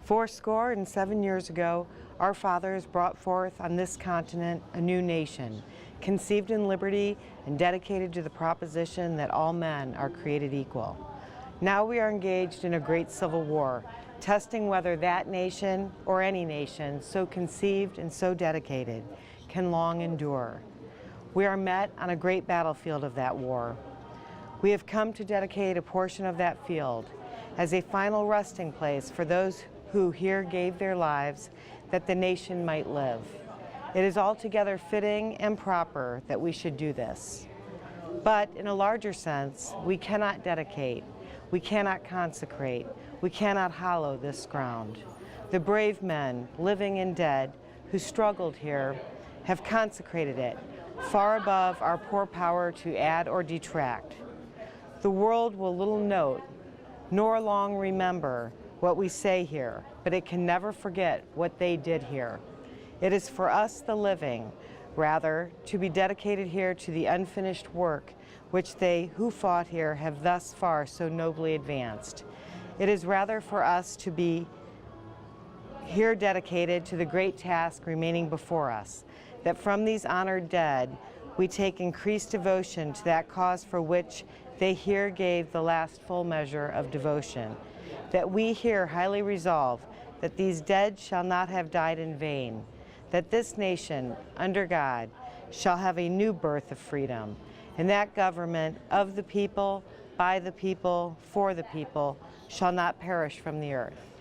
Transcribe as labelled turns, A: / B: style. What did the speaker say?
A: 407 years ago, our fathers brought forth on this continent a new nation, conceived in liberty and dedicated to the proposition that all men are created equal. Now we are engaged in a great civil war, testing whether that nation or any nation so conceived and so dedicated can long endure. We are met on a great battlefield of that war. We have come to dedicate a portion of that field as a final resting place for those who here gave their lives that the nation might live. It is altogether fitting and proper that we should do this. But in a larger sense, we cannot dedicate, we cannot consecrate, we cannot hallow this ground. The brave men, living and dead, who struggled here, have consecrated it, far above our poor power to add or detract. The world will little note, nor long remember what we say here, but it can never forget what they did here. It is for us, the living, rather, to be dedicated here to the unfinished work which they who fought here have thus far so nobly advanced. It is rather for us to be here dedicated to the great task remaining before us, that from these honored dead we take increased devotion to that cause for which they here gave the last full measure of devotion, that we here highly resolve that these dead shall not have died in vain, that this nation, under God, shall have a new birth of freedom, and that government of the people, by the people, for the people, shall not perish from the earth.